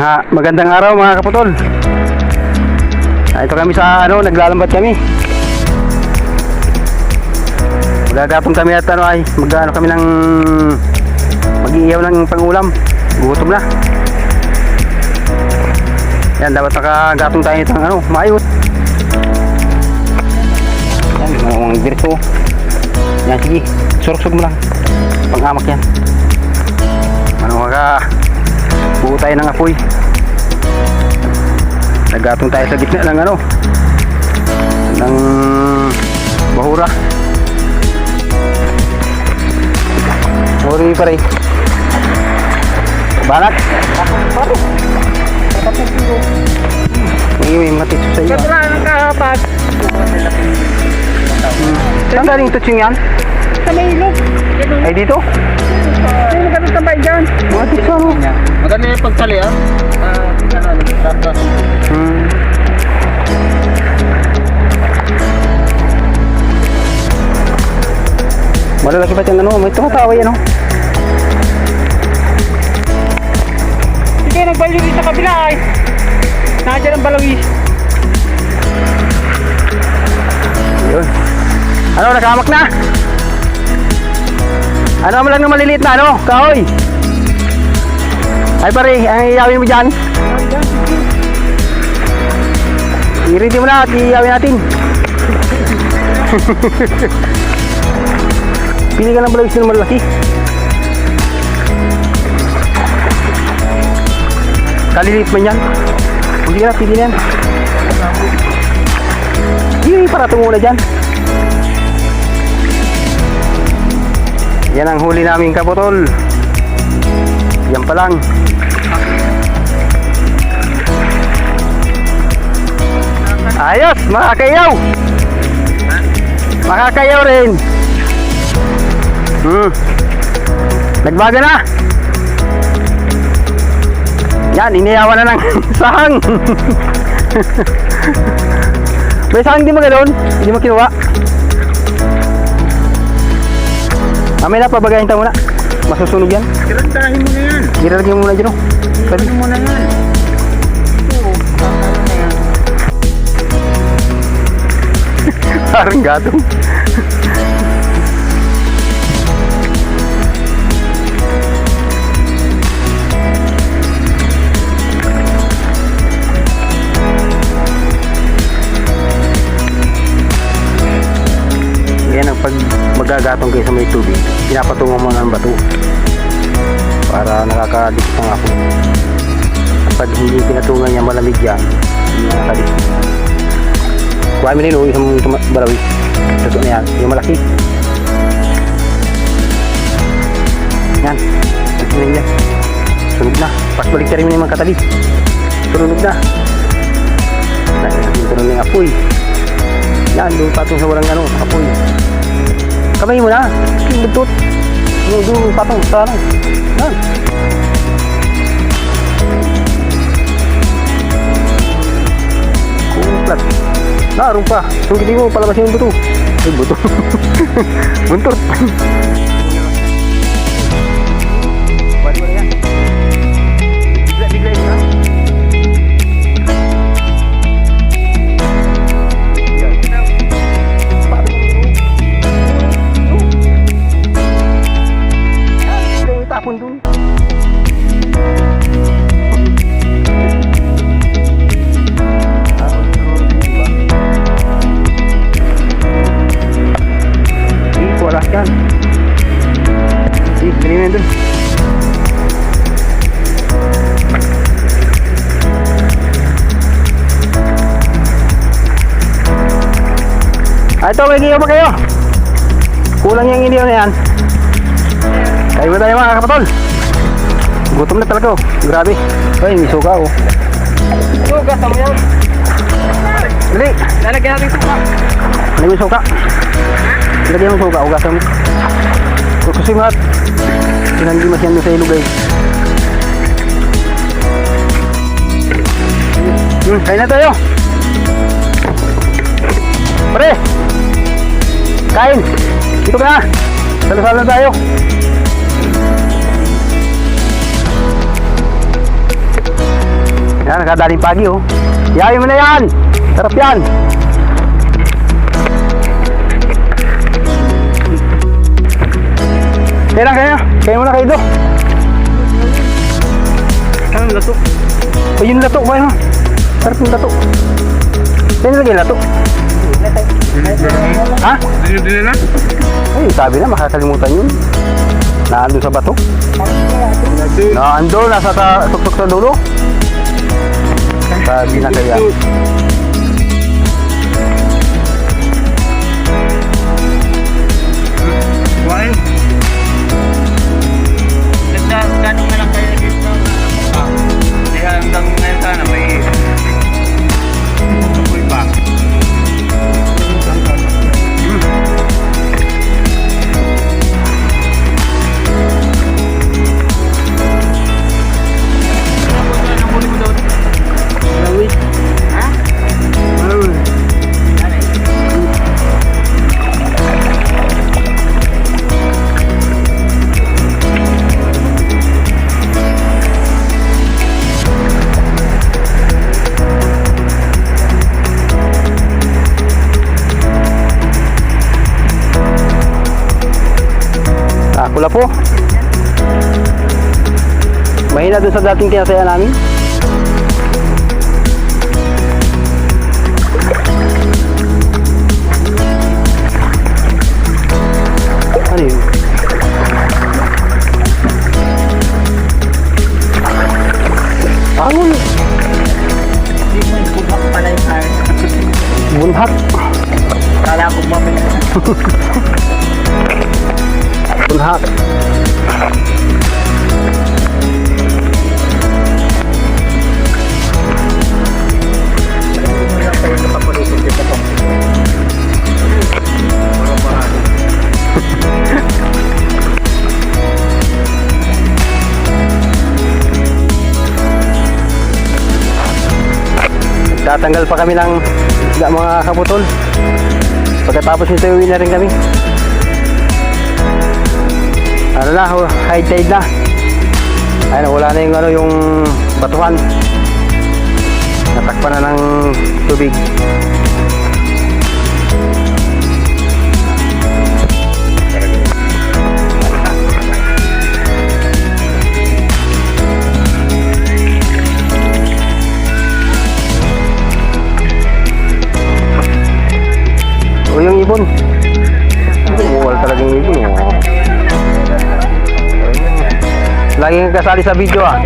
Magandang araw mga kaputol. Ito kami sa naglalambat kami. Magagatong kami at mag-ano kami ng mag-iihaw ng pangulam. Gutom na. Yan, dapat nakagatong tayo nito ng maayot. Yan, mga dirto. Yan, sige. Surok-surok mo lang. Pang-amak yan. Buo tayo ng apoy. Nagatong tayo sa gitna ng ng bahura. Sorry pare. Banat. May matitso sa iyo. Wala nang kapat. Saan galing tutsing yan? Sa may ilog. Ay dito? Sino magandang tambay dyan? Matitso Maganda yung pagtali Malalaki ba yung may tumatawa yan Sige, nagbalawis sa kabila ay. Nandiyan ang balawis. Yun. Nakahamak na? Mo lang na maliliit na kahoy. Ay pare, ang iyawin mo dyan. I-ready mo na at iyawin natin. Pili ka ng balawis na malaki. Kaliliit man yan. Hindi ka na, pili na yan. Hindi, para muna dyan. Yan ang huli namin kaputol. Yan pa lang. Ayos, makakayaw. Makakayaw rin. Nagbaga na. Yan, iniyawan na ng sahang. May sahang di mo ganoon? Hindi mo kinuha? Mamaya na, pabagayin tayo muna. Masusunog yan. Girantahin mo na yan. Giralagyan mo muna dyan Girantahin mo na yan. Parang gatong. Yan ang pag magagatong kayo sa may tubig, pinapatungan mo ng bato para nakakadikit ng apoy. Pag hindi pinatungan niya, malamig yan, hindi nakakadikit. Kuha mo nilo isang balawis. Ito na yan, yung malaki. Yan, ito na yan. Sunog na. Pasbalik ka rin mo yung mga katabi. Sunog na. Ito na yung apoy. Yan, doon patong sa walang apoy. Kamay mo na. Yung buntot. Doon patong sa Yan. Kumplat. Naroon pa. Sungkiti mo, palabasin yung buto. Ay, buto. Buntot. Bali mo na yan. Bigla yun na. Tapon dun. Wala yan. Sige, galing mo dun. Ito, may gigaw pa kayo. Kulang yung inihaw na yan. Kayo ba tayo mga kapatol? Gutom na talaga Grabe. Ay, may suka Gasa mo yan. Dali. Lalagyan natin suka. Lagyan mo suka. Lagyan mo suka. Ugasan mo. Kasi mga pinandimas yan sa ilog guys. Kain na tayo. Pre. Kain. Dito ka na. Salusal na tayo. Yan, nakadaling pagi oh. Yayin mo na yan! Sarap yan! Kaya muna kayo do. Anong lato? O yung lato ba yun? Sarap yung lato. Saan nilagay yung lato? Ha? Dili na? Ay, sabi na makakalimutan yun. Naandun sa bato. Naandun, nasa tuktok sa dulo. Sabi na kaya. Kuhain. Ganun na lang kayo dito. Kaya hanggang ngayon sana may tukoy pa. Pula po. Mahina dun sa dating tinataya namin. Ano yun? Angon. Hindi mo yung bunhak pala yung hair. Bunhak. Kala ko mamaya. Bunhak. Tatanggal pa kami ng mga kaputol. Pagkatapos nito uwi na rin kami. Ano na, high tide na. Ayun, wala na yung ano, yung batuhan. Natakpan na ng tubig. O yung ibon. Wala talagang ibon. Oh. Lagi kang kasali sa video ah.